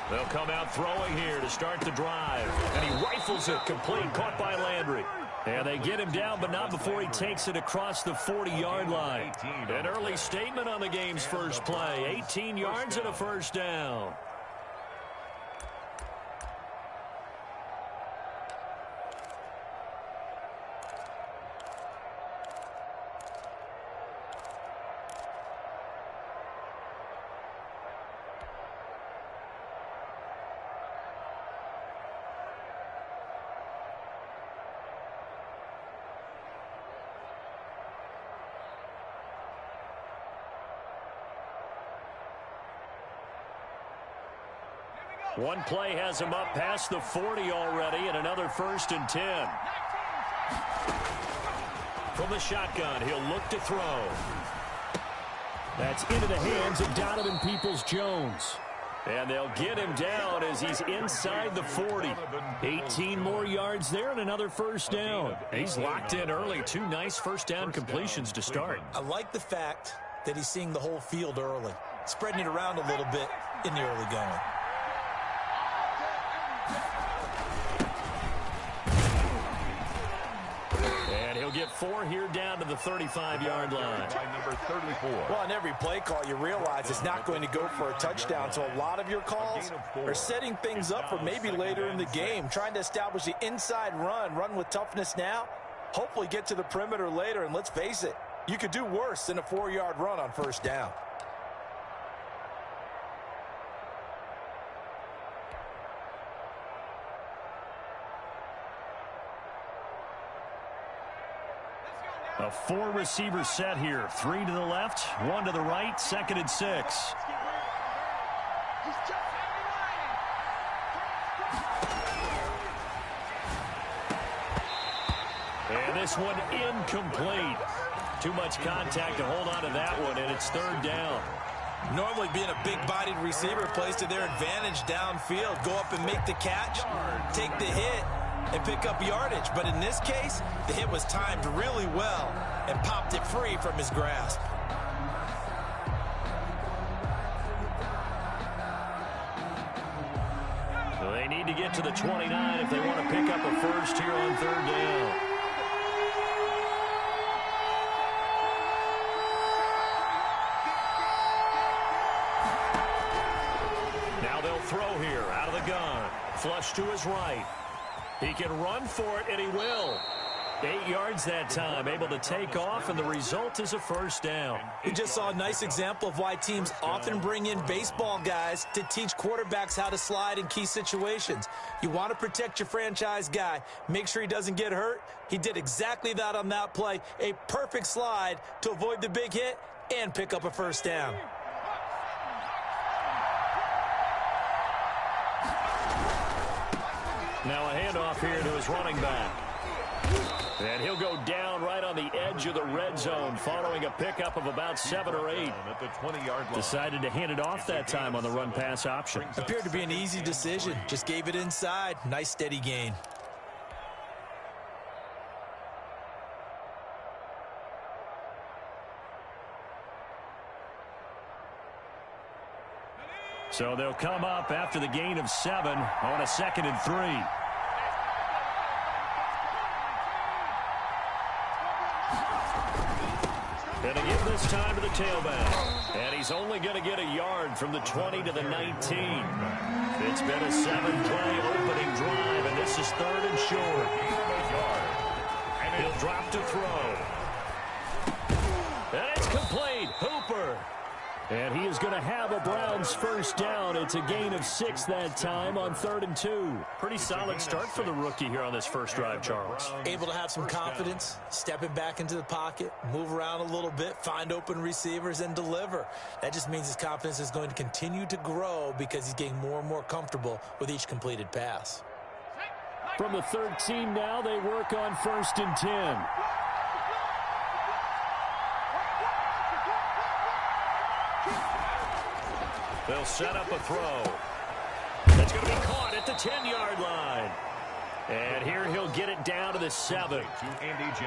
They'll come out throwing here to start the drive. And he rifles it complete, caught by Landry. And they get him down, but not before he takes it across the 40-yard line. An early statement on the game's first play. 18 yards and a first down. One play has him up past the 40 already, and another 1st and 10. From the shotgun, he'll look to throw. That's into the hands of Donovan Peoples-Jones. And they'll get him down as he's inside the 40. 18 more yards there and another first down. He's locked in early. 2 nice first down completions to start. I like the fact that he's seeing the whole field early, spreading it around a little bit in the early going. He'll get 4 here down to the 35-yard line. Number 34. Well, on every play call, you realize it's not going to go for a touchdown, so a lot of your calls are setting things up for maybe later in the game, trying to establish the inside run with toughness now, hopefully get to the perimeter later, and let's face it, you could do worse than a 4-yard run on first down. A 4-receiver set here. 3 to the left, 1 to the right, 2nd and 6. And this one incomplete. Too much contact to hold on to that one, and it's 3rd down. Normally being a big-bodied receiver plays to their advantage downfield. Go up and make the catch, take the hit, and pick up yardage. But in this case, the hit was timed really well and popped it free from his grasp. Well, they need to get to the 29 if they want to pick up a first here on 3rd down. Now they'll throw here out of the gun. Flush to his right. He can run for it, and he will. 8 yards that time, able to take off, and the result is a first down. We just saw a nice example of why teams often bring in baseball guys to teach quarterbacks how to slide in key situations. You want to protect your franchise guy. Make sure he doesn't get hurt. He did exactly that on that play. A perfect slide to avoid the big hit and pick up a first down. Now a handoff here to his running back. And he'll go down right on the edge of the red zone following a pickup of about 7 or 8. At the 20-yard line. Decided to hand it off that time on the run-pass option. Appeared to be an easy decision. Just gave it inside. Nice steady gain. So they'll come up after the gain of 7 on a 2nd and 3. And again this time to the tailback. And he's only going to get a yard from the 20 to the 19. It's been a 7-play opening drive, and this is 3rd and short. He'll drop to throw. And it's complete. Hooper. And he is going to have a Browns first down. It's a gain of 6 that time on 3rd and 2. Pretty solid start for the rookie here on this first drive, Charles. Able to have some confidence, stepping back into the pocket, move around a little bit, find open receivers, and deliver. That just means his confidence is going to continue to grow because he's getting more and more comfortable with each completed pass. From the 13 now, they work on 1st and 10. They'll set up a throw. That's going to be caught at the 10-yard line. And here he'll get it down to the 7.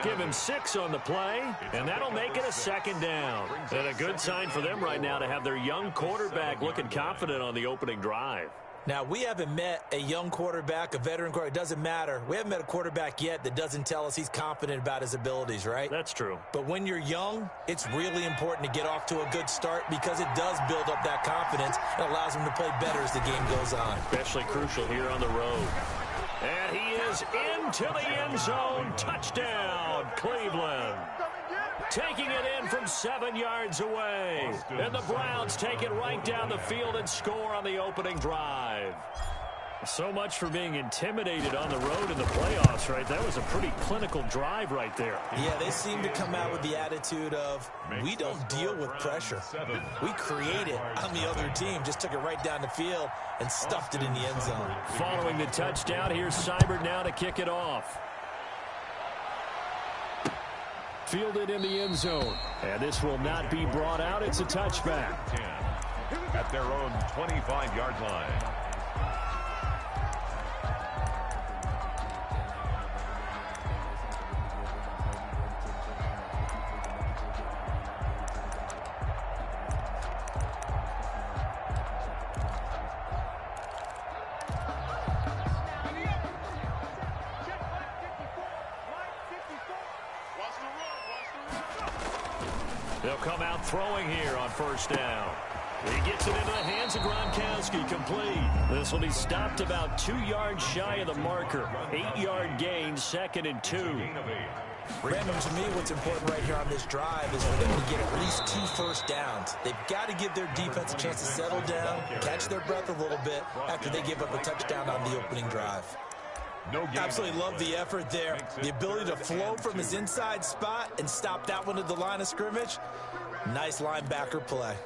Give him 6 on the play, and that'll make it a 2nd down. And a good sign for them right now to have their young quarterback looking confident on the opening drive. Now, we haven't met a young quarterback, a veteran quarterback. It doesn't matter. We haven't met a quarterback yet that doesn't tell us he's confident about his abilities, right? That's true. But when you're young, it's really important to get off to a good start because it does build up that confidence and allows him to play better as the game goes on. Especially crucial here on the road. And he is into the end zone. Touchdown, Cleveland. Taking it in from 7 yards away. And the Browns take it right down the field and score on the opening drive. So much for being intimidated on the road in the playoffs, right? That was a pretty clinical drive right there. Yeah, they seem to come out with the attitude of, we don't deal with pressure. We create it on the other team. Just took it right down the field and stuffed it in the end zone. Following the touchdown, here's Seibert now to kick it off. Fielded in the end zone. And this will not be brought out. It's a touchback. At their own 25-yard line. They'll come out throwing here on 1st down. He gets it into the hands of Gronkowski, complete. This will be stopped about 2 yards shy of the marker. 8-yard gain, 2nd and 2. Brandon, to me, what's important right here on this drive is for them to get at least 2 first downs. They've got to give their defense a chance to settle down, catch their breath a little bit after they give up a touchdown on the opening drive. Absolutely love the effort there. The ability to flow from his inside spot and stop that one at the line of scrimmage. Nice linebacker play.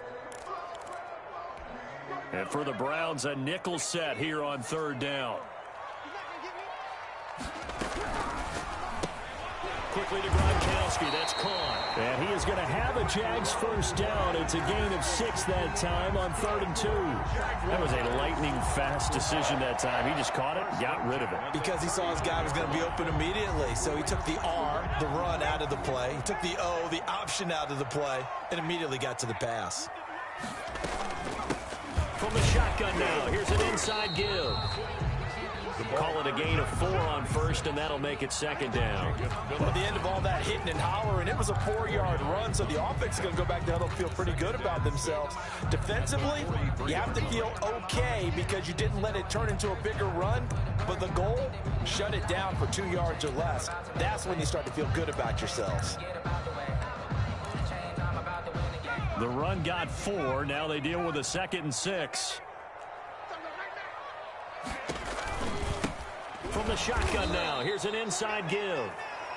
And for the Browns, a nickel set here on 3rd down. Quickly to Gronkowski. That's caught. And he is going to have a Jags 1st down. It's a gain of 6 that time on 3rd and 2. That was a lightning-fast decision that time. He just caught it, got rid of it. Because he saw his guy was going to be open immediately. So he took the R, the run, out of the play. He took the O, the option, out of the play, and immediately got to the pass. From the shotgun now, here's an inside give. Call it a gain of 4 on 1st, and that'll make it 2nd down. Well, at the end of all that hitting and hollering, it was a 4-yard run, so the offense is going to go back down and feel pretty good about themselves. Defensively, you have to feel okay because you didn't let it turn into a bigger run, but the goal, shut it down for 2 yards or less. That's when you start to feel good about yourselves. The run got 4. Now they deal with a 2nd and 6. From the shotgun now, here's an inside give.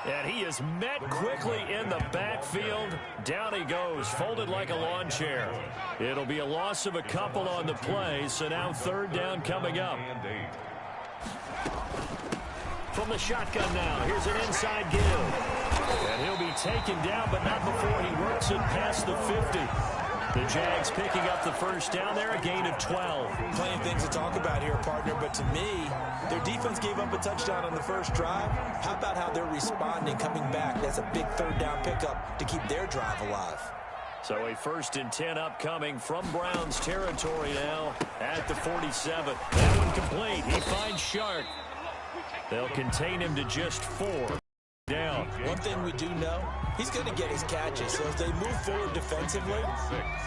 And he is met quickly in the backfield. Down he goes, folded like a lawn chair. It'll be a loss of a couple on the play, so now 3rd down coming up. From the shotgun now, here's an inside give. And he'll be taken down, but not before he works it past the 50. The Jags picking up the 1st down there, a gain of 12. Plenty of things to talk about here, partner, but to me, their defense gave up a touchdown on the 1st drive. How about how they're responding, coming back? That's a big 3rd down pickup to keep their drive alive. So a 1st and 10 upcoming from Browns territory now at the 47. That one complete. He finds Shark. They'll contain him to just 4. Down. One thing we do know, he's going to get his catches. So as they move forward defensively,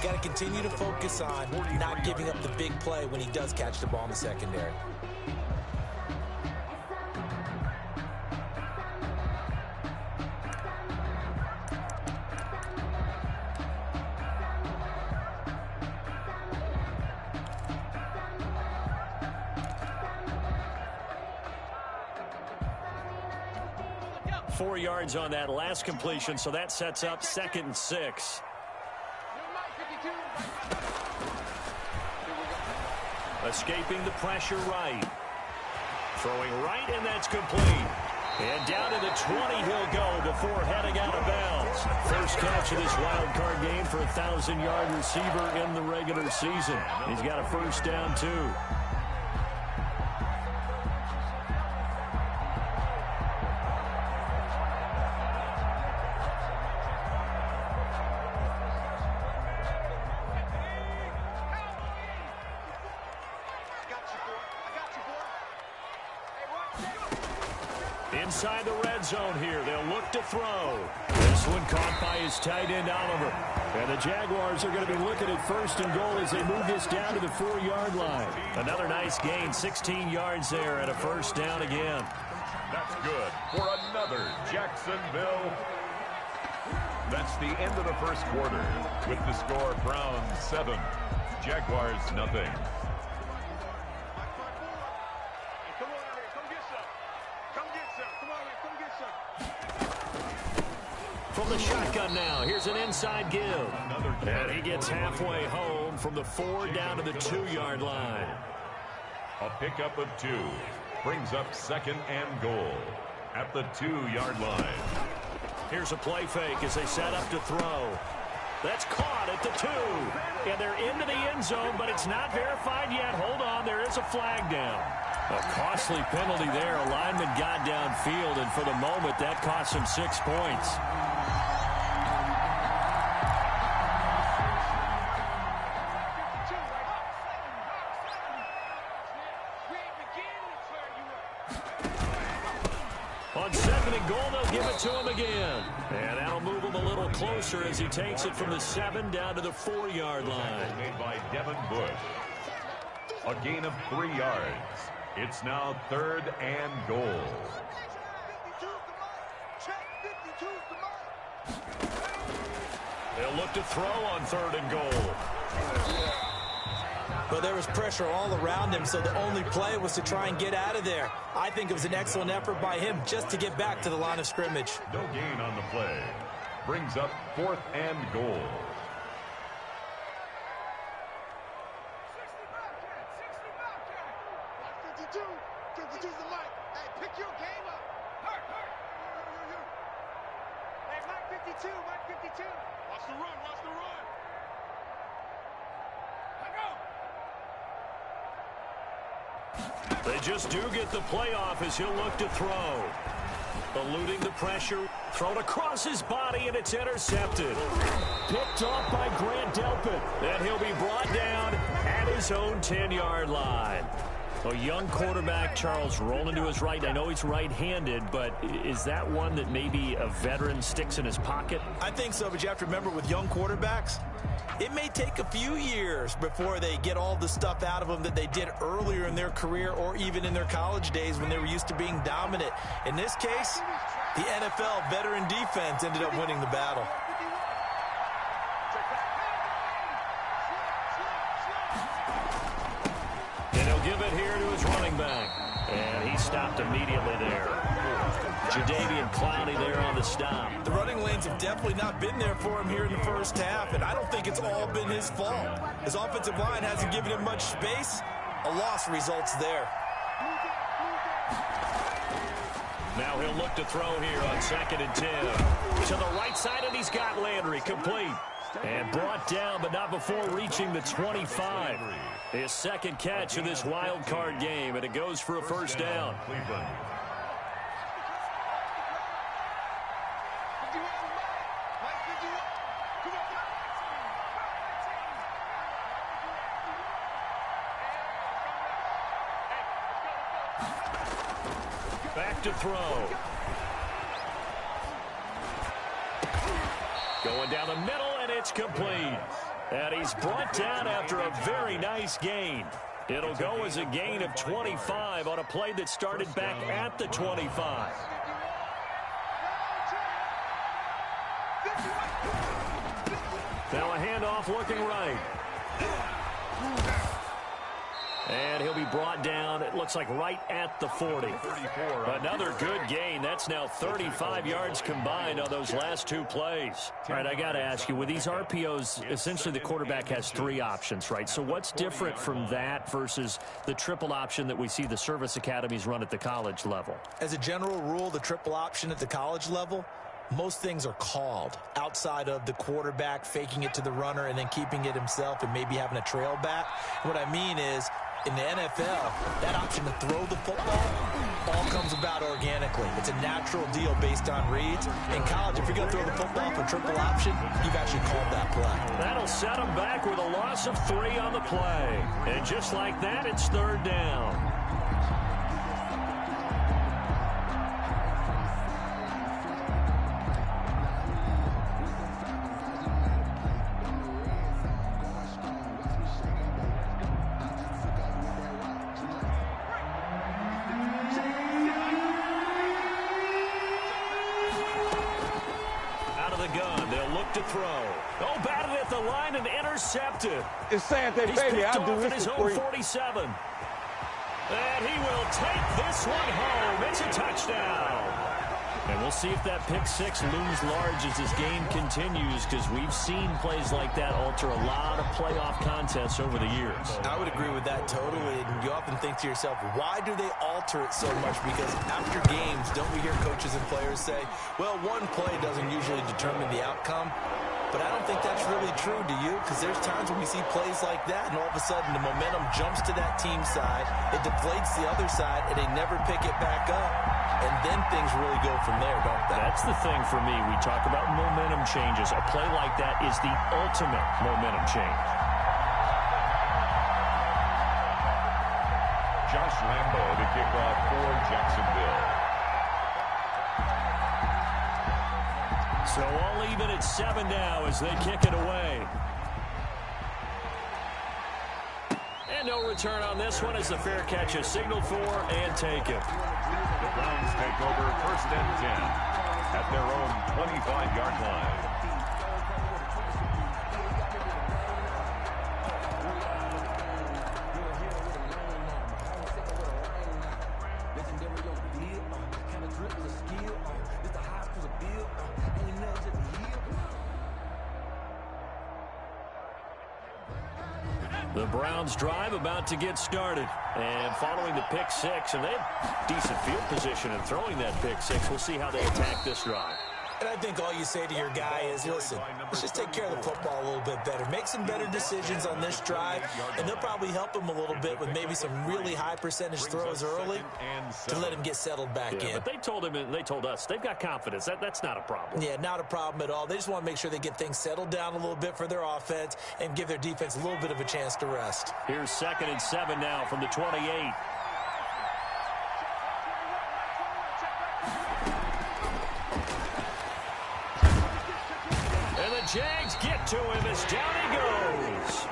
got to continue to focus on not giving up the big play when he does catch the ball in the secondary. Four yards on that last completion, so that sets up 2nd and 6. Escaping the pressure right. Throwing right, and that's complete. And down to the 20 he'll go before heading out of bounds. First catch of this wild card game for a 1,000-yard receiver in the regular season. He's got a 1st down, too. Inside the red zone here. They'll look to throw. This one caught by his tight end, Oliver. And the Jaguars are going to be looking at 1st and goal as they move this down to the 4-yard line. Another nice gain, 16 yards there, and a 1st down again. That's good for another Jacksonville. That's the end of the 1st quarter with the score Browns 7, Jaguars nothing. From the shotgun now, here's an inside give. And he gets halfway home from the 4 down to the 2-yard line. A pickup of 2 brings up 2nd and goal at the 2-yard line. Here's a play fake as they set up to throw. That's caught at the 2. And they're into the end zone, but it's not verified yet. Hold on, there is a flag down. A costly penalty there. A lineman got downfield, and for the moment, that cost him 6 points. On 2nd and goal, they'll give it to him again. And that'll move him a little closer as he takes it from the 7 down to the 4-yard line. Made by Devin Bush. A gain of 3 yards. It's now 3rd and goal. They'll look to throw on 3rd and goal. But there was pressure all around him, so the only play was to try and get out of there. I think it was an excellent effort by him just to get back to the line of scrimmage. No gain on the play. Brings up 4th and goal. They just do get the playoff as he'll look to throw. Eluding the pressure. Thrown across his body, and it's intercepted. Picked off by Grant Delpit. And he'll be brought down at his own 10-yard line. A young quarterback, Charles, rolling to his right. I know he's right-handed, but is that one that maybe a veteran sticks in his pocket? I think so, but you have to remember with young quarterbacks, it may take a few years before they get all the stuff out of them that they did earlier in their career or even in their college days when they were used to being dominant. In this case, the NFL veteran defense ended up winning the battle. And he'll give it here to his running back. And he stopped immediately there. Jadeveon Clowney there on the stop. The running lanes have definitely not been there for him here in the first half, and I don't think it's all been his fault. His offensive line hasn't given him much space. A loss results there. Now he'll look to throw here on 2nd and 10. To the right side, and he's got Landry complete. And brought down, but not before reaching the 25. His 2nd catch of this wild card game, and it goes for a 1st down. Cleveland. Back to throw. Going down the middle, and it's complete. And he's brought down after a very nice gain. It'll go as a gain of 25 on a play that started back at the 25. Now a handoff looking right. And he'll be brought down, it looks like right at the 40. Another good gain. That's now 35 yards combined on those last 2 plays. All right, I got to ask you, with these RPOs, essentially the quarterback has 3 options, right? So what's different from that versus the triple option that we see the service academies run at the college level? As a general rule, the triple option at the college level, most things are called outside of the quarterback faking it to the runner and then keeping it himself and maybe having a trail back. What I mean is, in the NFL, that option to throw the football all comes about organically. It's a natural deal based on reads. In college, if you're going to throw the football for triple option, you've actually called that play. That'll set him back with a loss of 3 on the play. And just like that, it's 3rd down. look to throw. Oh, batted at the line and intercepted. It's saying they pay me. I'll do this for free. 47. And he will take this one home. It's a touchdown. And we'll see if that pick six looms large as this game continues, because we've seen plays like that alter a lot of playoff contests over the years. I would agree with that totally. And you often think to yourself, why do they alter it so much? Because after games, don't we hear coaches and players say, well, one play doesn't usually determine the outcome? But I don't think that's really true, do you? Because there's times when we see plays like that, and all of a sudden the momentum jumps to that team side, it deflates the other side, and they never pick it back up. And then things really go from there, don't they? That's the thing for me. We talk about momentum changes. A play like that is the ultimate momentum change. Josh Lambo to kick off for Jacksonville. So all even at 7 now as they kick it away. And no return on this one as the fair catch is signaled for and taken. The Browns take over 1st and 10 at their own 25-yard line. The Browns drive about to get started. And following the pick six, and they have decent field position in throwing that pick six. We'll see how they attack this drive. And I think all you say to your guy is, listen, let's just take care of the football a little bit better. Make some better decisions on this drive, and they'll probably help him a little bit with maybe some really high percentage throws early to let him get settled back in. But they told him and they told us they've got confidence. That's not a problem. Yeah, not a problem at all. They just want to make sure they get things settled down a little bit for their offense and give their defense a little bit of a chance to rest. Here's 2nd and 7 now from the 28. Jags get to him as down he goes.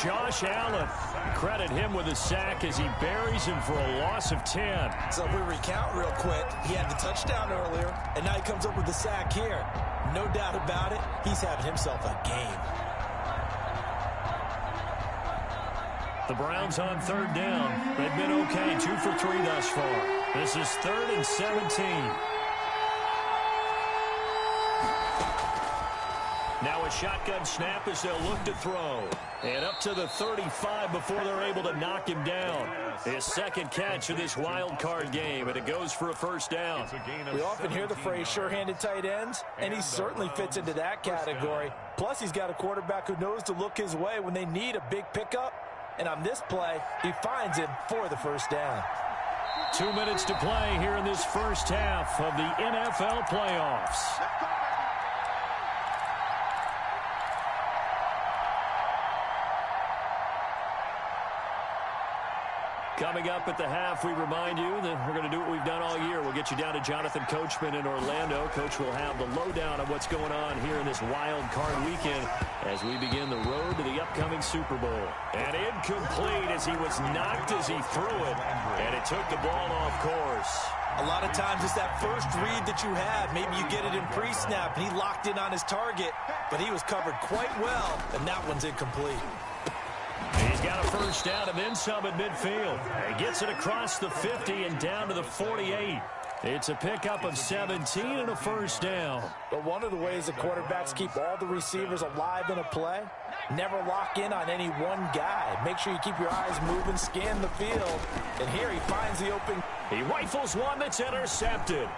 Josh Allen, credit him with a sack as he buries him for a loss of 10. So if we recount real quick, he had the touchdown earlier, and now he comes up with the sack here. No doubt about it, he's having himself a game. The Browns on 3rd down. They've been okay, 2 for 3 thus far. This is 3rd and 17. Now a shotgun snap as they'll look to throw. And up to the 35 before they're able to knock him down. His 2nd catch of this wild card game, and it goes for a 1st down. We often hear the phrase sure-handed tight ends, and he certainly fits into that category. Plus, he's got a quarterback who knows to look his way when they need a big pickup. And on this play, he finds him for the 1st down. 2 minutes to play here in this first half of the NFL playoffs. Coming up at the half, we remind you that we're going to do what we've done all year. We'll get you down to Jonathan Coachman in Orlando. Coach will have the lowdown of what's going on here in this wild card weekend as we begin the road to the upcoming Super Bowl. And incomplete as he was knocked as he threw it, and it took the ball off course. A lot of times it's that first read that you have. Maybe you get it in pre-snap, and he locked in on his target, but he was covered quite well, and that one's incomplete. He's got a 1st down and then some at midfield. He gets it across the 50 and down to the 48. It's a pickup of 17 and a 1st down. But one of the ways the quarterbacks keep all the receivers alive in a play, never lock in on any one guy. Make sure you keep your eyes moving, scan the field. And here he finds the open. He rifles one that's intercepted.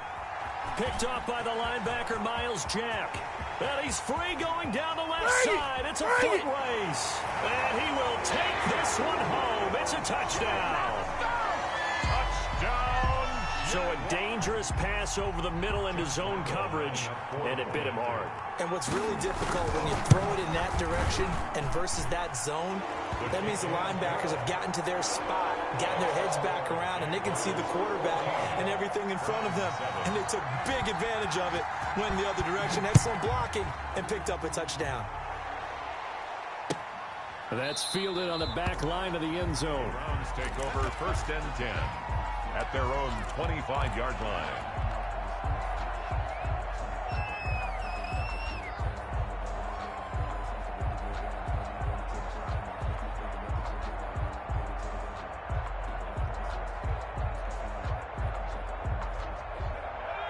Picked off by the linebacker, Miles Jack. And he's free going down the left side. It's a foot race. And he will take this one home. It's a touchdown. Touchdown. So a dangerous pass over the middle into zone coverage, and it bit him hard. And what's really difficult when you throw it in that direction and versus that zone, that means the linebackers have gotten to their spot, gotten their heads back around, and they can see the quarterback and everything in front of them. And they took big advantage of it, went in the other direction, excellent blocking, and picked up a touchdown. That's fielded on the back line of the end zone. Browns take over 1st and 10 at their own 25-yard line.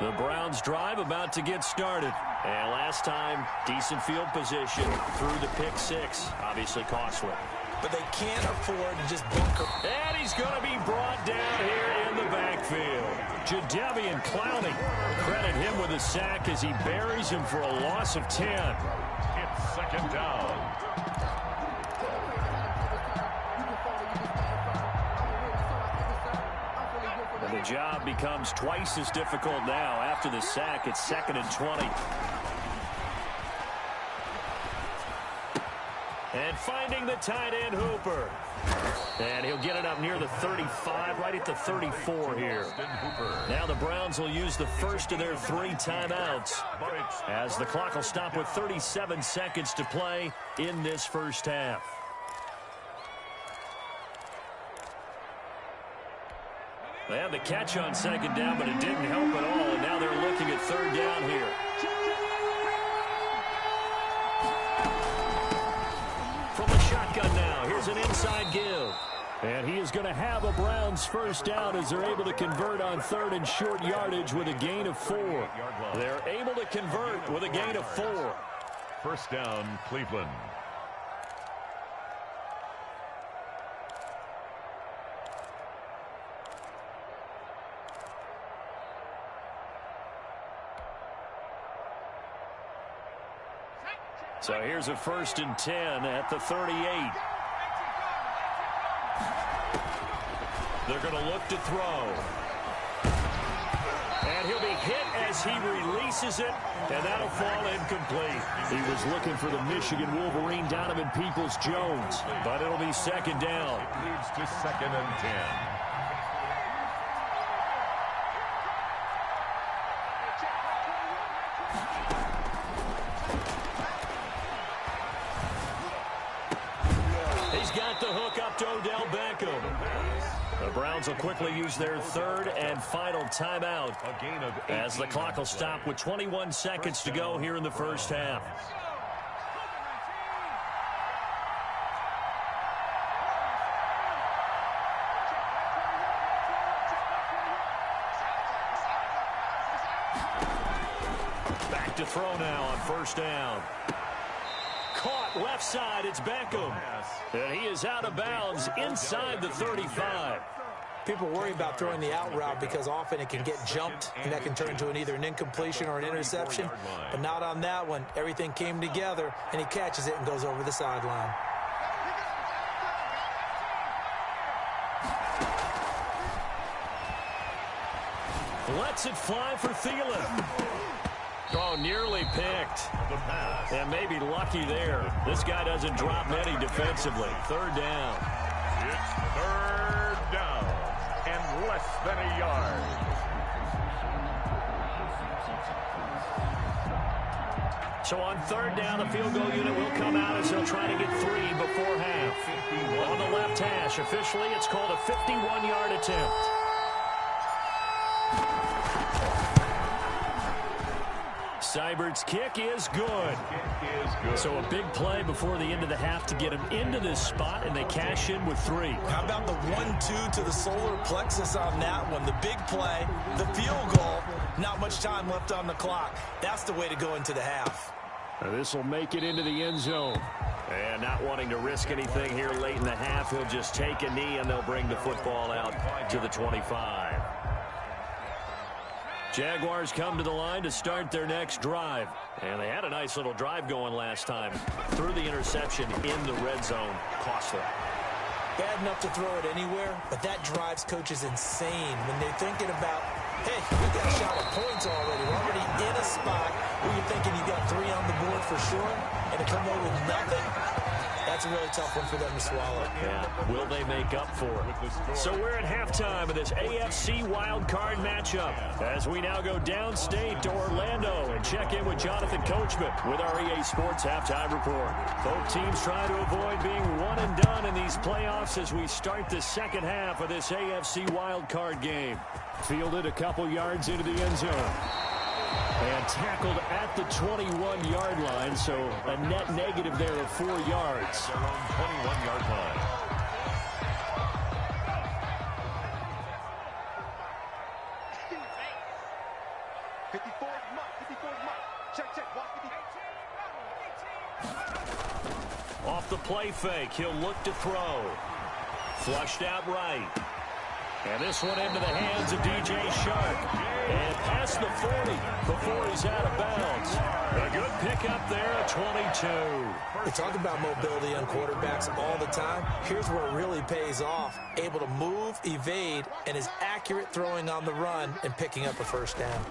The Browns drive about to get started. And last time, decent field position through the pick six. Obviously costly. But they can't afford to just bunker. And he's going to be brought down here in the backfield. Jadeveon Clowney. Credit him with a sack as he buries him for a loss of 10. It's second down. And the job becomes twice as difficult now. After the sack, it's 2nd and 20. And finding the tight end, Hooper. And he'll get it up near the 35, right at the 34 here. Now the Browns will use the first of their 3 timeouts as the clock will stop with 37 seconds to play in this first half. They had the catch on 2nd down, but it didn't help at all, and now they're looking at 3rd down here. From the shotgun now, here's an inside give. And he is going to have a Browns first down as they're able to convert on 3rd and short yardage with a gain of 4. They're able to convert with a gain of 4. First down, Cleveland. So here's a 1st and 10 at the 38. They're going to look to throw. And he'll be hit as he releases it, and that'll fall incomplete. He was looking for the Michigan Wolverine, Donovan Peoples-Jones, but it'll be 2nd down. It leads to 2nd and 10. The hook up to Odell Beckham. The Browns will quickly use their 3rd and final timeout as the clock will stop with 21 seconds to go here in the first half. Back to throw now on 1st down. Caught left side, it's Beckham. And he is out of bounds inside the 35. People worry about throwing the out route because often it can get jumped, and that can turn into either an incompletion or an interception. But not on that one. Everything came together, and he catches it and goes over the sideline. Lets it fly for Thielen. Oh, nearly picked. And maybe lucky there. This guy doesn't drop many defensively. 3rd down. It's 3rd down and less than a yard. So on 3rd down, the field goal unit will come out as they'll try to get 3 before half. On the left hash, officially, it's called a 51-yard attempt. Seibert's kick is good. So a big play before the end of the half to get him into this spot, and they cash in with 3. How about the 1-2 to the solar plexus on that one? The big play, the field goal, not much time left on the clock. That's the way to go into the half. This will make it into the end zone. And not wanting to risk anything here late in the half, he'll just take a knee, and they'll bring the football out to the 25. Jaguars come to the line to start their next drive. And they had a nice little drive going last time. Threw the interception in the red zone. Costly. Bad enough to throw it anywhere, but that drives coaches insane when they're thinking about, hey, we got a shot at points already. We're already in a spot where you're thinking you got 3 on the board for sure, and to come away with nothing, that's a really tough one for them to swallow. Yeah. Will they make up for it? So we're at halftime of this AFC wildcard matchup as we now go downstate to Orlando and check in with Jonathan Coachman with our EA Sports Halftime Report. Both teams trying to avoid being one and done in these playoffs as we start the second half of this AFC wildcard game. Fielded a couple yards into the end zone. And tackled at the 21-yard line, so a net negative there of 4 yards. Their own 21-yard line. Off the play fake, he'll look to throw. Flushed out right. And this one into the hands of DJ Shark. And past the 40 before he's out of bounds. A good pickup there at 22. We talk about mobility on quarterbacks all the time. Here's where it really pays off. Able to move, evade, and is accurate throwing on the run and picking up a first down.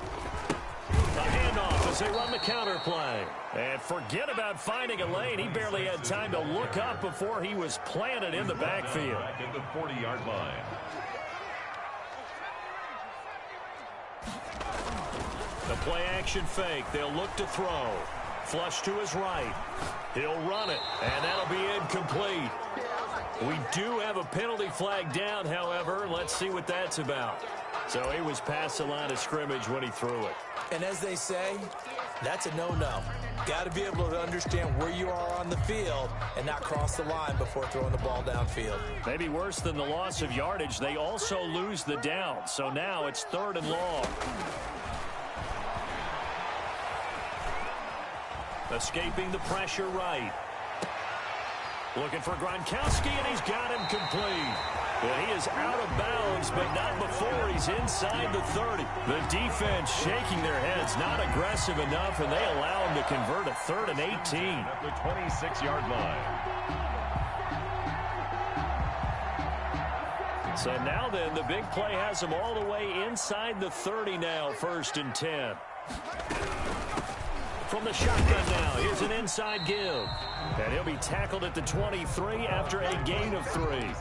A handoff as they run the counter play. And forget about finding a lane. He barely had time to look up before he was planted in the backfield. Back at the 40-yard line. The play action fake. They'll look to throw. Flush to his right. He'll run it, and that'll be incomplete. We do have a penalty flag down, however. Let's see what that's about. So he was past the line of scrimmage when he threw it. And as they say, that's a no-no. Got to be able to understand where you are on the field and not cross the line before throwing the ball downfield. Maybe worse than the loss of yardage, they also lose the down. So now it's 3rd and long. Escaping the pressure right. Looking for Gronkowski, and he's got him complete. But he is out of bounds, but not before he's inside the 30. The defense shaking their heads, not aggressive enough, and they allow him to convert a 3rd and 18. At the 26-yard line. So now then, the big play has him all the way inside the 30 now, 1st and 10. From the shotgun now, here's an inside give. And he'll be tackled at the 23 after a gain of 3.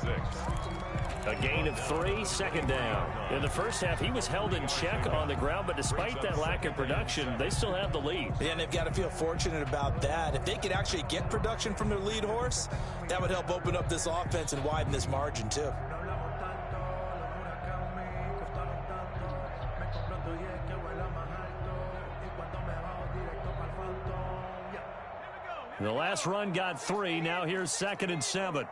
A gain of 3, 2nd down. In the first half, he was held in check on the ground, but despite that lack of production, they still have the lead. Yeah, and they've got to feel fortunate about that. If they could actually get production from their lead horse, that would help open up this offense and widen this margin, too. The last run got 3. Now here's 2nd and 7.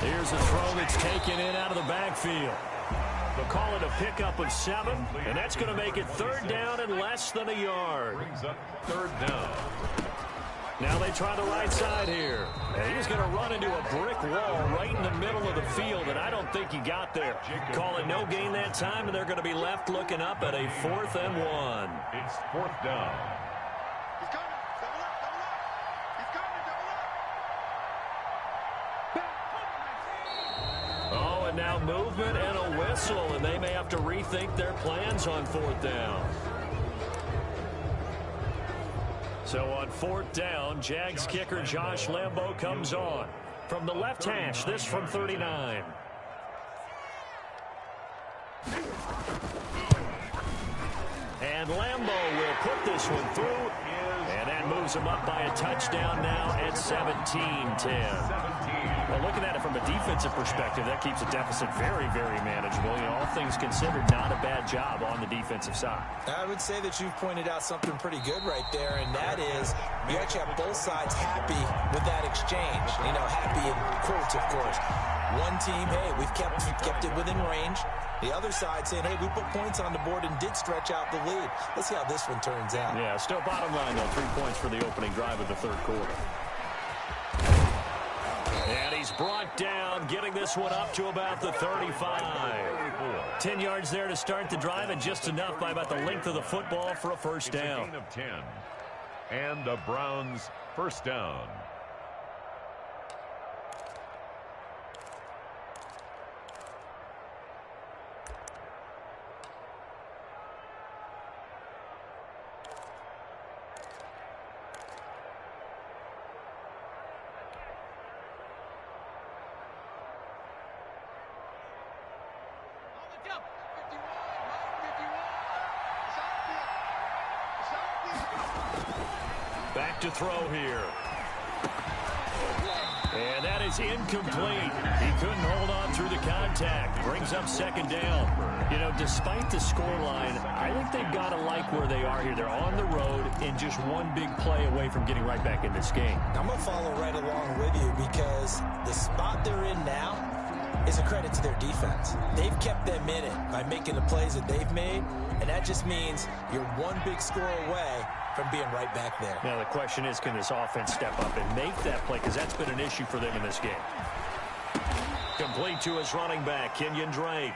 Here's a throw that's taken in out of the backfield. They'll call it a pickup of 7, and that's going to make it 3rd down and less than a yard. Brings up 3rd down. Now they try the right side here. And he's going to run into a brick wall right in the middle of the field, and I don't think he got there. Call it no gain that time, and they're going to be left looking up at a 4th and 1. It's 4th down. He's coming. Double up. Double up. He's coming. Double up. Oh, and now movement and a whistle, and they may have to rethink their plans on 4th down. So on 4th down, Jags kicker Josh Lambo comes on. From the left hash, this from 39. And Lambo will put this one through. And that moves him up by a touchdown now at 17-10. Well, looking at it from a defensive perspective, that keeps the deficit very, very manageable. You know, all things considered, not a bad job on the defensive side. I would say that you've pointed out something pretty good right there, and that is you actually have both sides happy with that exchange. You know, happy in quotes, of course. One team, hey, we've kept it within range. The other side saying, hey, we put points on the board and did stretch out the lead. Let's see how this one turns out. Yeah, still bottom line, though, 3 points for the opening drive of the 3rd quarter. And he's brought down, getting this one up to about the 35. 10 yards there to start the drive, and just enough by about the length of the football for a 1st down. It's a gain of 10. And the Browns' 1st down. Back to throw here. And that is incomplete. He couldn't hold on through the contact. Brings up second down. You know, despite the scoreline, I think they've got to like where they are here. They're on the road and just one big play away from getting right back in this game. I'm going to follow right along with you because the spot they're in now is a credit to their defense. They've kept them in it by making the plays that they've made, and that just means you're one big score away from being right back there. Now the question is, can this offense step up and make that play? Because that's been an issue for them in this game. Complete to his running back, Kenyon Drake.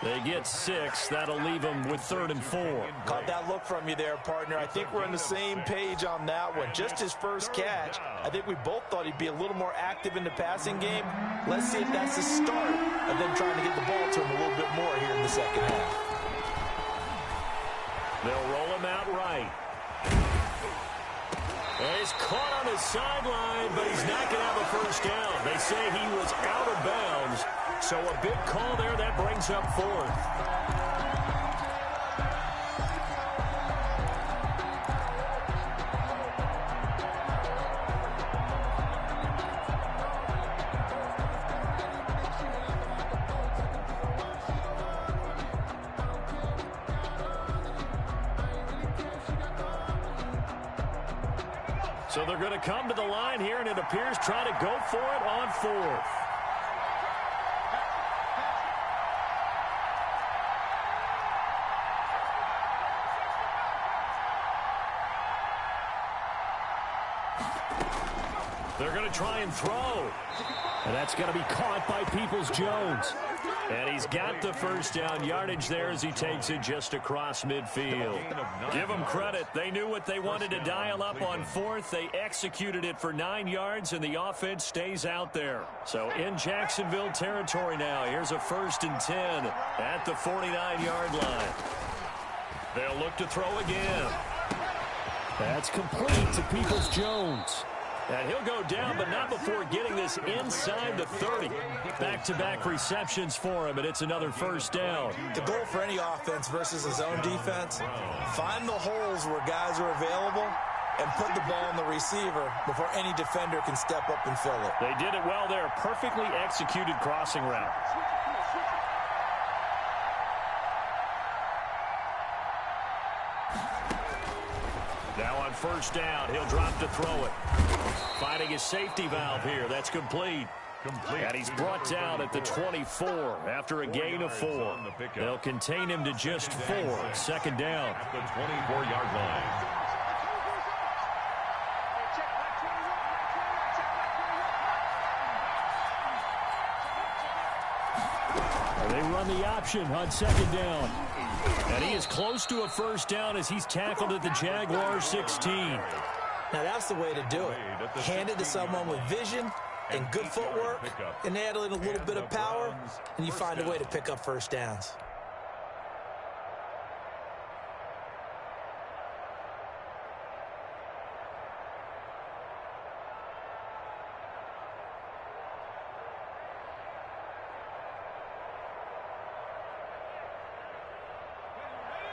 They get 6. That'll leave them with 3rd and 4. Caught that look from you there, partner. I think we're on the same page on that one. Just his first catch. I think we both thought he'd be a little more active in the passing game. Let's see if that's the start of them trying to get the ball to him a little bit more here in the second half. They'll roll him out right. He's caught on his sideline, but he's not going to have a first down. They say he was out of bounds, so a big call there. That brings up 4th. So they're going to come to the line here, and it appears try to go for it on 4th. They're going to try and throw. And that's going to be caught by Peoples-Jones. And he's got the first down yardage there as he takes it just across midfield. Give them credit. They knew what they wanted to dial up on 4th. They executed it for 9 yards, and the offense stays out there. So in Jacksonville territory now, here's a 1st and 10 at the 49-yard line. They'll look to throw again. That's complete to Peoples-Jones. And he'll go down, but not before getting this inside the 30. Back-to-back receptions for him, and it's another first down. The goal for any offense versus his own defense, find the holes where guys are available and put the ball on the receiver before any defender can step up and fill it. They did it well there. Perfectly executed crossing route. Now on first down, he'll drop to throw it. Finding his safety valve here. That's complete. And he's brought down at the 24 after a gain of 4. They'll contain him to just 4. 2nd down. At the 24-yard line. They run the option on 2nd down. And he is close to a first down as he's tackled at the Jaguars 16. Now that's the way to do it. Hand it to someone with vision and good footwork, and add in a little bit of power, and you find a way to pick up first downs.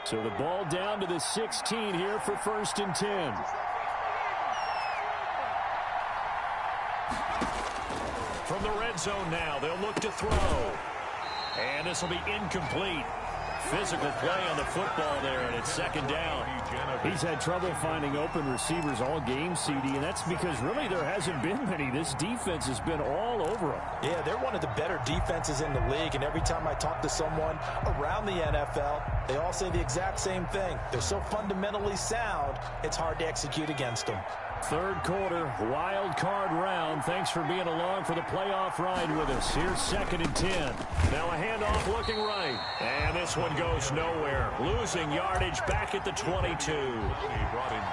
So the ball down to the 16 here for 1st and 10. From the red zone now, they'll look to throw. And this will be incomplete. Physical play on the football there, and it's 2nd down. He's had trouble finding open receivers all game, CD, and that's because really there hasn't been many. This defense has been all over him. Yeah, they're one of the better defenses in the league, and every time I talk to someone around the NFL, they all say the exact same thing. They're so fundamentally sound, it's hard to execute against them. 3rd quarter, wild card round. Thanks for being along for the playoff ride with us. Here's 2nd and 10. Now a handoff looking right. And this one goes nowhere. Losing yardage back at the 22.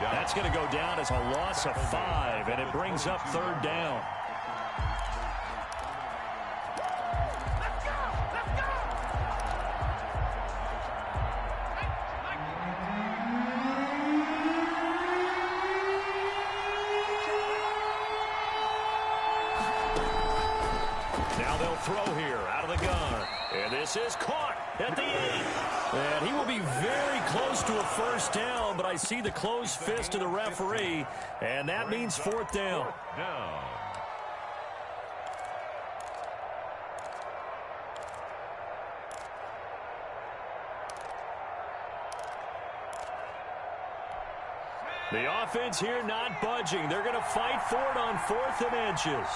That's going to go down as a loss of 5, and it brings up 3rd down. Throw here out of the gun. And this is caught at the 8. And he will be very close to a first down, but I see the closed fist of the referee, and that means 4th down. The offense here not budging. They're going to fight for it on 4th and inches.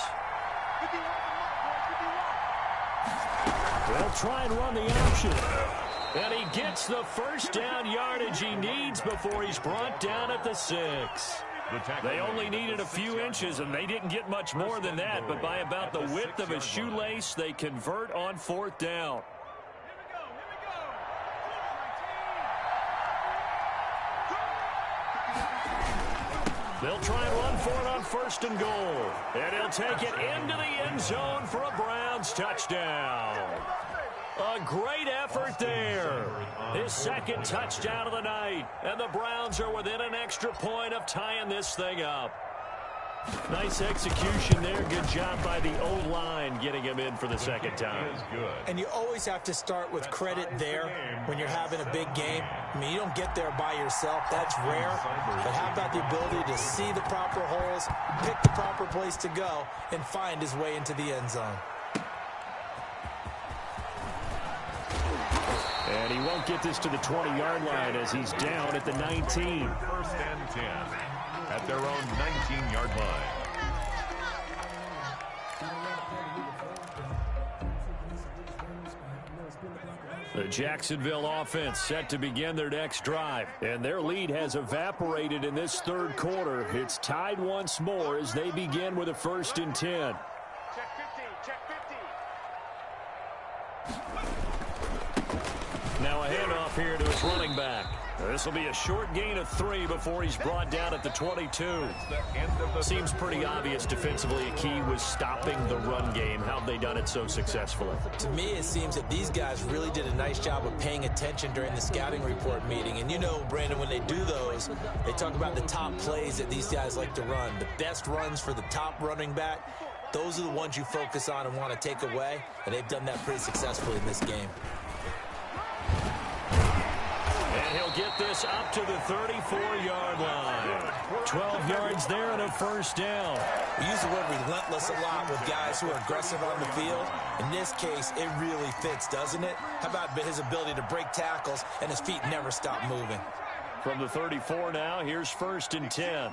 They'll try and run the option. And he gets the first down yardage he needs before he's brought down at the 6. They only needed a few inches, and they didn't get much more than that. But by about the width of a shoelace, they convert on 4th down. They'll try and run for it on 1st and goal. And he'll take it into the end zone for a Browns touchdown. A great effort there. His 2nd touchdown of the night. And the Browns are within an extra point of tying this thing up. Nice execution there. Good job by the O-line getting him in for the 2nd time. And you always have to start with credit there when you're having a big game. I mean, you don't get there by yourself. That's rare. But how about the ability to see the proper holes, pick the proper place to go, and find his way into the end zone? And he won't get this to the 20-yard line as he's down at the 19. 1st and 10 at their own 19-yard line. The Jacksonville offense set to begin their next drive. And their lead has evaporated in this 3rd quarter. It's tied once more as they begin with a 1st and 10. Check 50, check 50. Now a handoff here to his running back. This will be a short gain of 3 before he's brought down at the 22. Seems pretty obvious defensively a key was stopping the run game. How have they done it so successfully? To me, it seems that these guys really did a nice job of paying attention during the scouting report meeting. And you know, Brandon, when they do those, they talk about the top plays that these guys like to run. The best runs for the top running back, those are the ones you focus on and want to take away. And they've done that pretty successfully in this game. And he'll get this up to the 34-yard line. 12 yards there and a 1st down. We use the word relentless a lot with guys who are aggressive on the field. In this case, it really fits, doesn't it? How about his ability to break tackles and his feet never stop moving? From the 34 now, here's 1st and 10.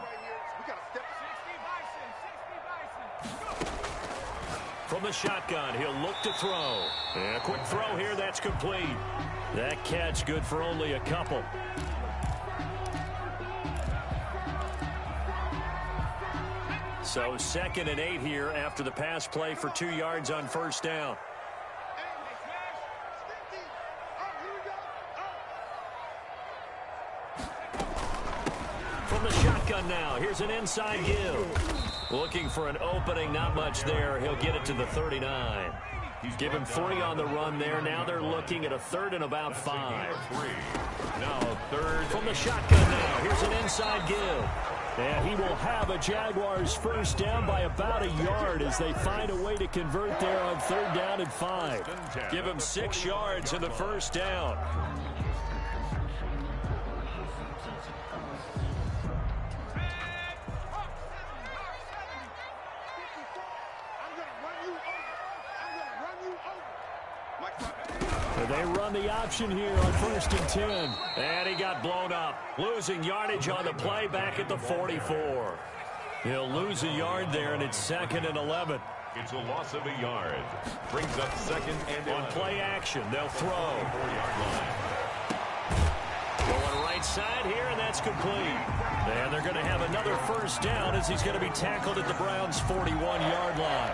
From the shotgun, he'll look to throw. And a quick throw here, that's complete. That catch good for only a couple. So 2nd and 8 here after the pass play for 2 yards on 1st down. From the shotgun now, here's an inside give. Looking for an opening, not much there. He'll get it to the 39. Give him 3 on the run there. Now they're looking at a 3rd and about 5. Now 3rd. From the shotgun now, here's an inside give. And he will have a Jaguars 1st down by about a yard as they find a way to convert there on 3rd down and 5. Give him 6 yards in the 1st down. They run the option here on 1st and 10. And he got blown up. Losing yardage on the play back at the 44. He'll lose a yard there, and it's 2nd and 11. It's a loss of a yard. Brings up 2nd and 11. On play action, they'll throw. 4-yard line. Going right side here, and that's complete. And they're going to have another 1st down as he's going to be tackled at the Browns' 41-yard line.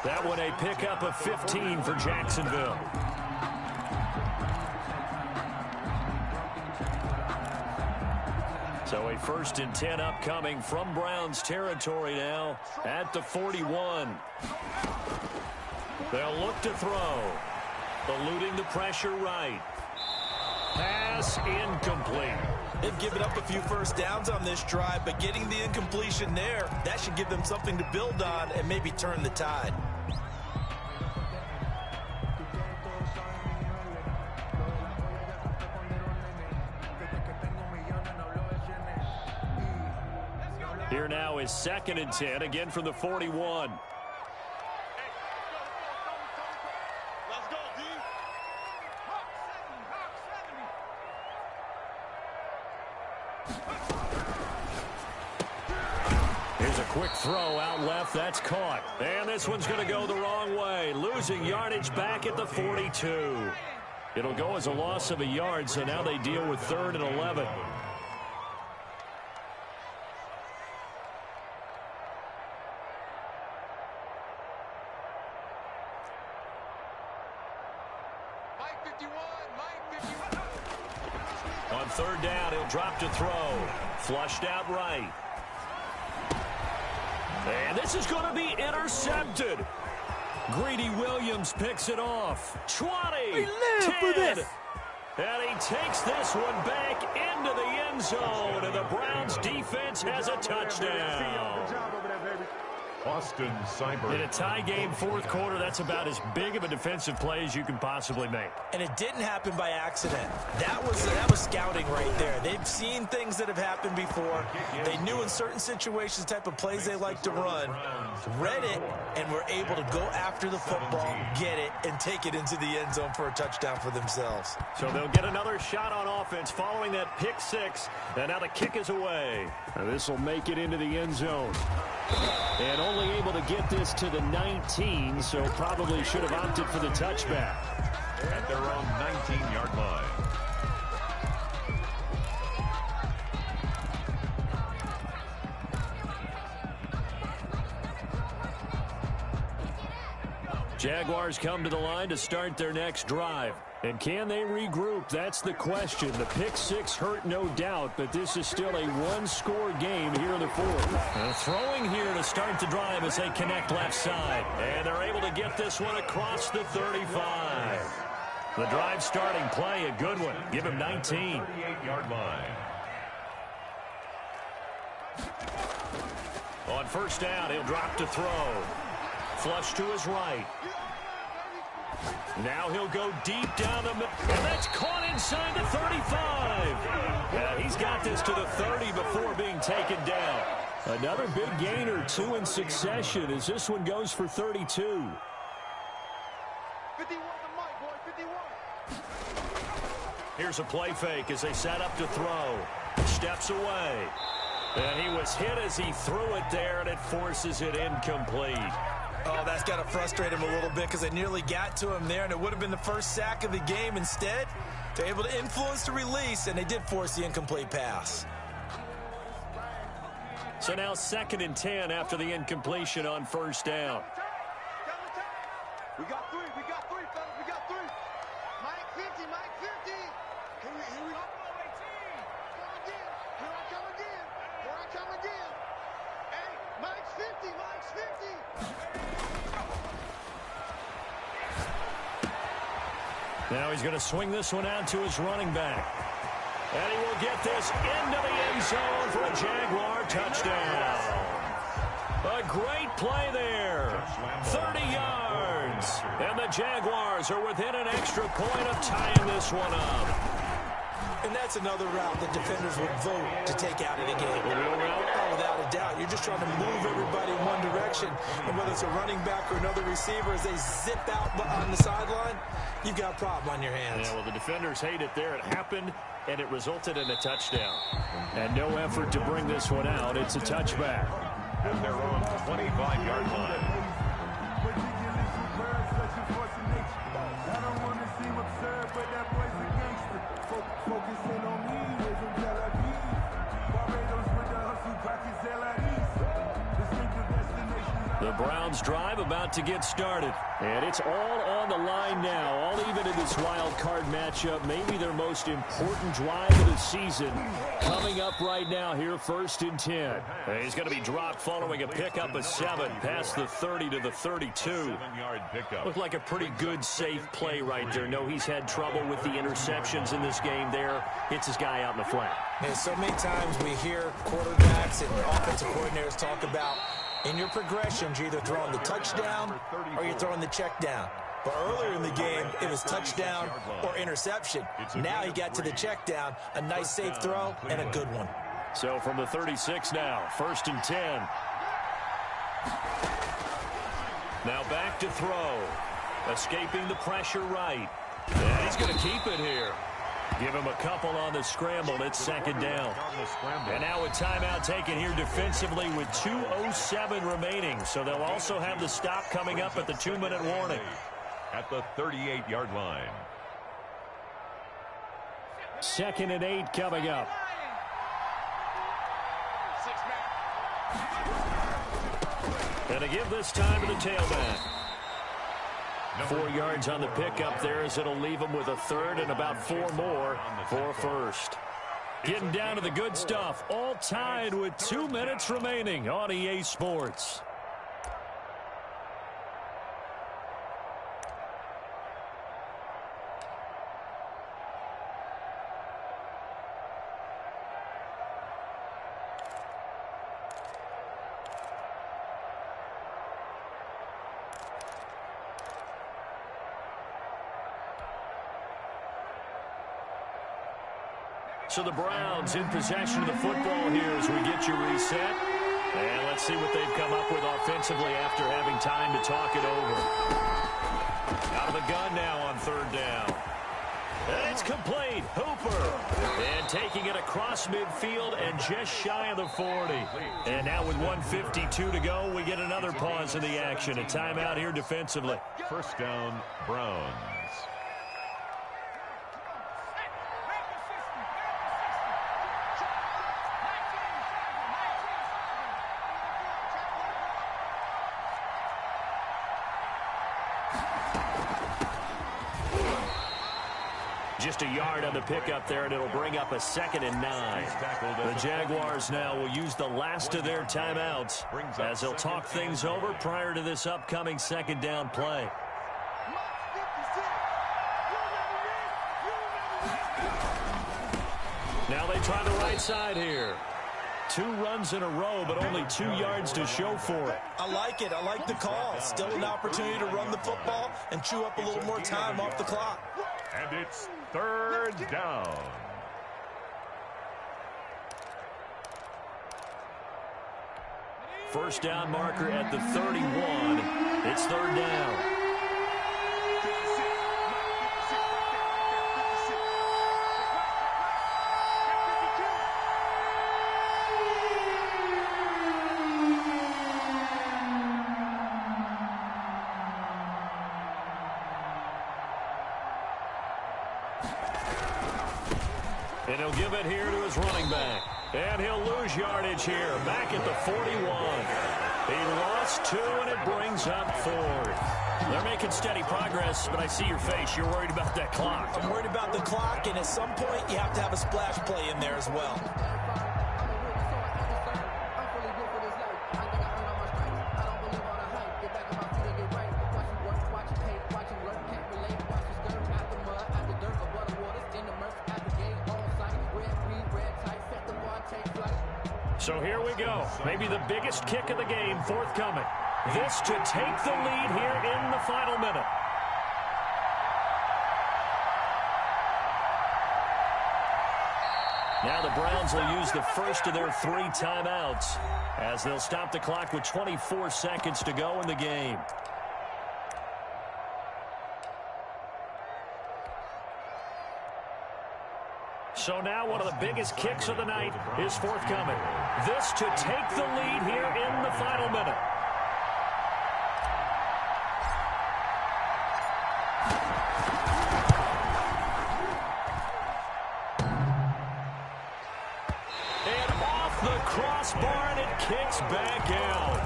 That one a pickup of 15 for Jacksonville. So a 1st and 10 upcoming from Browns territory now at the 41. They'll look to throw. Eluding the pressure right. Pass incomplete. They've given up a few 1st downs on this drive, but getting the incompletion there, that should give them something to build on and maybe turn the tide. Here now is 2nd and 10, again from the 41. Let's go, D. a quick throw out left. That's caught. And this one's going to go the wrong way. Losing yardage back at the 42. It'll go as a loss of a yard, so now they deal with 3rd and 11. On 3rd down, he'll drop to throw. Flushed out right. And this is going to be intercepted. Greedy Williams picks it off. 20. We live for this. And he takes this one back into the end zone. And the Browns defense has a touchdown. Austin Seibert. In a tie game, 4th quarter, that's about as big of a defensive play as you can possibly make. And it didn't happen by accident. That was scouting right there. They've seen things that have happened before. They knew in certain situations the type of plays they like to run, read it, and were able to go after the football, get it, and take it into the end zone for a touchdown for themselves. So they'll get another shot on offense following that pick 6, and now the kick is away. This will make it into the end zone. And only able to get this to the 19, so probably should have opted for the touchback. At their own 19-yard line. Jaguars come to the line to start their next drive. And can they regroup? That's the question. The pick 6 hurt, no doubt, but this is still a one-score game here in the 4th. Throwing here to start the drive as they connect left side. And they're able to get this one across the 35. The drive starting play, a good one. Give him 19. 38-yard line. On 1st down, he'll drop to throw. Flush to his right. Now he'll go deep down the middle. And that's caught inside the 35. Yeah, he's got this to the 30 before being taken down. Another big gain or 2 in succession as this one goes for 32. 51 to Mike, boy, 51. Here's a play fake as they set up to throw. Steps away. And he was hit as he threw it there, and it forces it incomplete. Oh, that's got to frustrate him a little bit because they nearly got to him there, and it would have been the first sack of the game. Instead, they're able to influence the release, and they did force the incomplete pass. So now 2nd and 10 after the incompletion on 1st down. We got 3, fellas, we got 3. Mike 50, Mike 50. Here we go. Here I come again. Hey, Mike's 50, Mike's 50. Now he's going to swing this one out to his running back. And he will get this into the end zone for a Jaguar touchdown. A great play there. 30 yards. And the Jaguars are within an extra point of tying this one up. And that's another route that defenders would vote to take out of the game. Oh, without a doubt. You're just trying to move everybody in one direction. And whether it's a running back or another receiver, as they zip out on the sideline, you've got a problem on your hands. Yeah, well, the defenders hate it there. It happened, and it resulted in a touchdown. And no effort to bring this one out. It's a touchback. At their own 25-yard line. The Browns drive about to get started. And it's all on the line now, all even in this wild card matchup. Maybe their most important drive of the season coming up right now here, 1st and 10. And he's going to be dropped following a pickup of 7 past the 30 to the 32. 7-yard pickup. Looked like a pretty good, safe play right there. No, he's had trouble with the interceptions in this game there. Hits his guy out in the flat. And so many times we hear quarterbacks and offensive coordinators talk about in your progressions, you're either throwing the touchdown or you're throwing the check down. But earlier in the game, it was touchdown or interception. Now he got to the check down, a nice safe throw, and a good one. So from the 36 now, 1st and 10. Now back to throw. Escaping the pressure right. And he's going to keep it here. Give him a couple on the scramble. It's second down. And now a timeout taken here defensively with 2:07 remaining. So they'll also have the stop coming up at the 2-minute warning. At the 38-yard line. 2nd and 8 coming up. And to give this time to the tailback. 4 yards on the pickup there as it'll leave them with a third and about 4 more for first. Getting down to the good stuff. All tied with 2 minutes remaining on EA Sports. So the Browns in possession of the football here as we get you reset. And let's see what they've come up with offensively after having time to talk it over. Out of the gun now on 3rd down. And it's complete. Hooper. And taking it across midfield and just shy of the 40. And now with 1:52 to go, we get another pause in the action. A timeout here defensively. First down, Browns. Just a yard on the pickup there, and it'll bring up a 2nd and 9. The Jaguars now will use the last of their timeouts as they'll talk things over prior to this upcoming 2nd down play. Now they try the right side here. 2 runs in a row, but only 2 yards to show for it. I like it. I like the call. Still an opportunity to run the football and chew up a little more time off the clock. And it's 3rd down. First down marker at the 31. It's 3rd down. And he'll give it here to his running back. And he'll lose yardage here. Back at the 41. He lost 2, and it brings up 4th. They're making steady progress, but I see your face. You're worried about that clock. I'm worried about the clock, and at some point, you have to have a splash play in there as well. So here we go. Maybe the biggest kick of the game forthcoming. This to take the lead here in the final minute. Now the Browns will use the first of their 3 timeouts as they'll stop the clock with 24 seconds to go in the game. So now one of the biggest kicks of the night is forthcoming. This to take the lead here in the final minute. And off the crossbar, and it kicks back out.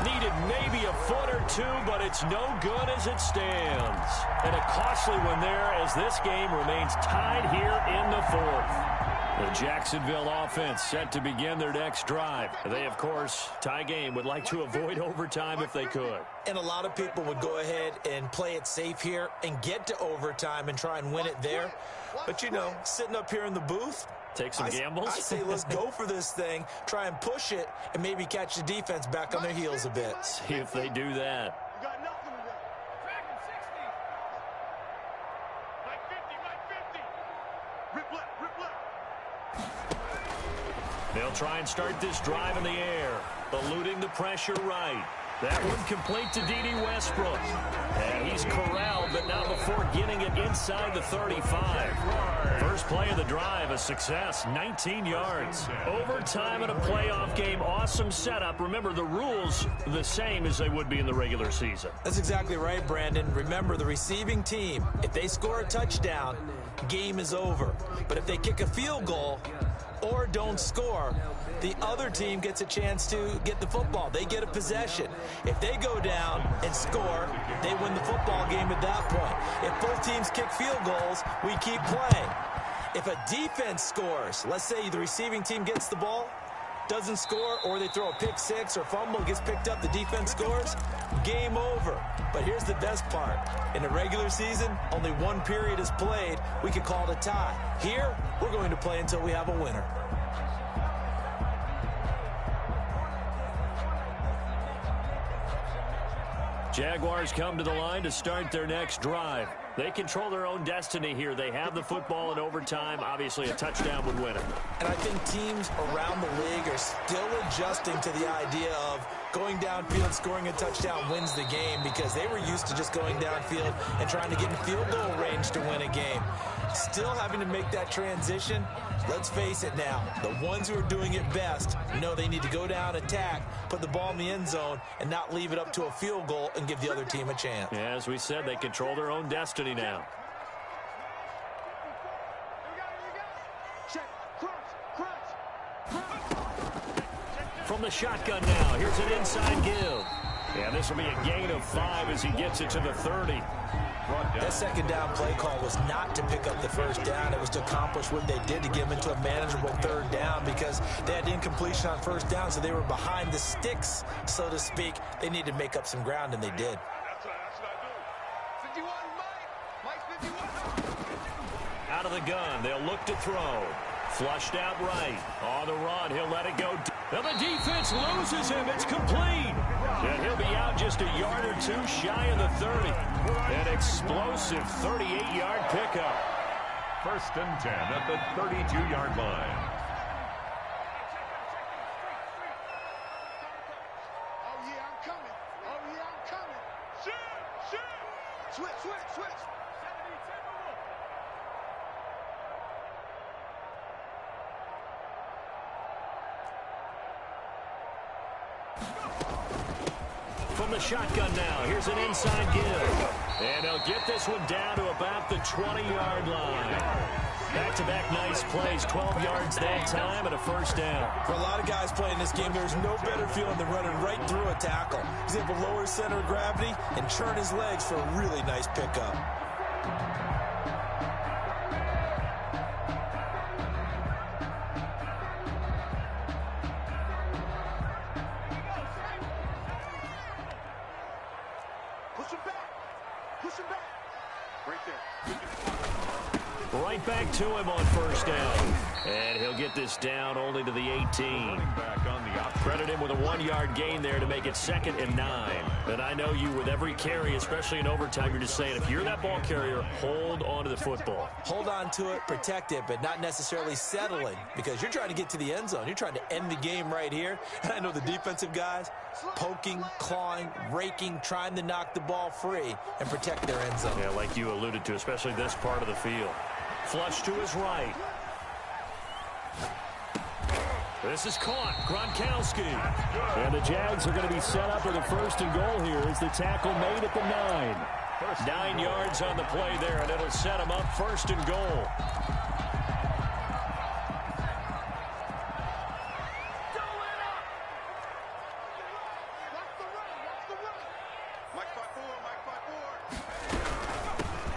Needed maybe a foot or 2, but it's no good as it stands. And a costly one there as this game remains tied here in the 4th. The Jacksonville offense set to begin their next drive. They, of course, tie game, would like to avoid overtime if they could. And a lot of people would go ahead and play it safe here and get to overtime and try and win it there. But, you know, sitting up here in the booth, take some gambles. I say let's go for this thing, try and push it, and maybe catch the defense back on their heels a bit. See if they do that. You got nothing to do. Dragon 60. Like 50. Rip left. They'll try and start this drive in the air, eluding the pressure right. That one complete to D.D. Westbrook. And he's corralled, but not before getting it inside the 35. First play of the drive, a success, 19 yards. Overtime in a playoff game, awesome setup. Remember, the rules the same as they would be in the regular season. That's exactly right, Brandon. Remember, the receiving team, if they score a touchdown, game is over. But if they kick a field goal or don't score, the other team gets a chance to get the football. They get a possession. If they go down and score, they win the football game at that point. If both teams kick field goals, we keep playing. If a defense scores, let's say the receiving team gets the ball, doesn't score, or they throw a pick six or fumble, gets picked up, the defense scores, game over. But here's the best part. In the regular season, only one period is played. We could call it a tie. Here, we're going to play until we have a winner. Jaguars come to the line to start their next drive. They control their own destiny here. They have the football in overtime. Obviously, a touchdown would win it. And I think teams around the league are still adjusting to the idea of going downfield, scoring a touchdown wins the game, because they were used to just going downfield and trying to get in field goal range to win a game. Still having to make that transition. Let's face it now, the ones who are doing it best know they need to go down, attack, put the ball in the end zone, and not leave it up to a field goal and give the other team a chance. Yeah, as we said, they control their own destiny now. From the shotgun now, here's an inside give. And this will be a gain of 5 as he gets it to the 30. That second down play call was not to pick up the first down. It was to accomplish what they did to get them into a manageable third down, because they had incompletion on first down, so they were behind the sticks, so to speak. They needed to make up some ground, and they did. That's what I do. 51, Mike. Mike, 51. Out of the gun, they'll look to throw. Flushed out right. On the run, he'll let it go. And the defense loses him. It's complete. And he'll be out just a yard or two shy of the 30. An explosive 38-yard pickup. 1st and 10 at the 32-yard line. Oh, yeah, I'm coming. Oh, yeah, I'm coming. Shoot. Switch. From the shotgun now, here's an inside give. And they'll get this one down to about the 20-yard line. Back-to-back nice plays, 12 yards that time and a first down. For a lot of guys playing this game, there's no better feeling than running right through a tackle. He's able to lower his center of gravity and churn his legs for a really nice pickup. Push him back. Right there. Right back to him on first down. And he'll get this down only to the 18. Credit him with a 1-yard gain there to make it 2nd and 9. And I know you, with every carry, especially in overtime, you're just saying, if you're that ball carrier, hold on to the football. Hold on to it, protect it, but not necessarily settling, because you're trying to get to the end zone. You're trying to end the game right here. And I know the defensive guys poking, clawing, raking, trying to knock the ball free and protect their end zone. Yeah, like you alluded to, especially this part of the field. Flush to his right. This is caught. Gronkowski. And the Jags are going to be set up with a 1st and goal here as the tackle made at the 9. 9 yards on the play there, and it'll set them up 1st and goal.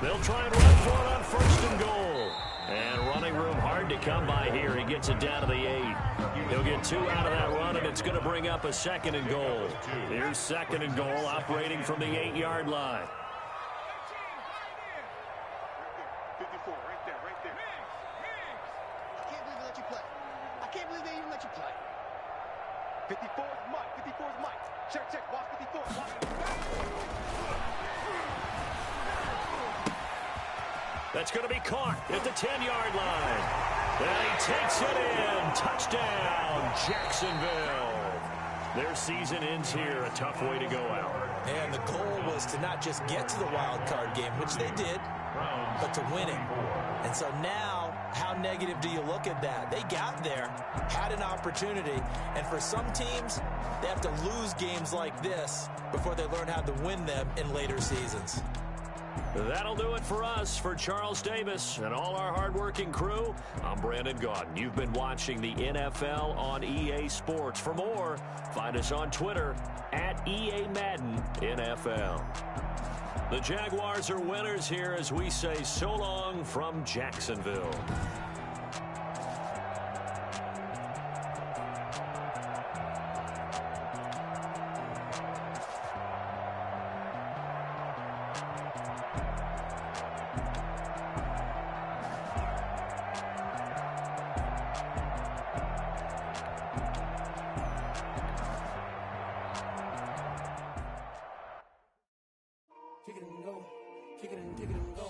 They'll try and run for it on 1st and goal. And running room hard to come by here. He gets it down to the 8. He'll get 2 out of that run, and it's going to bring up a 2nd and goal. Here's 2nd and goal, operating from the 8-yard line. 54, right there. I can't believe they let you play. I can't believe they even let you play. 54 is Mike. Check. Watch 54. That's going to be caught at the 10-yard line. And he takes it in. Touchdown, Jacksonville. Their season ends here. A tough way to go out. And the goal was to not just get to the wild card game, which they did, but to win it. And so now, how negative do you look at that? They got there, had an opportunity, and for some teams, they have to lose games like this before they learn how to win them in later seasons. That'll do it for us. For Charles Davis and all our hardworking crew, I'm Brandon Gaudin. You've been watching the NFL on EA Sports. For more, find us on Twitter at EA Madden NFL. The Jaguars are winners here as we say so long from Jacksonville. Kick it and go.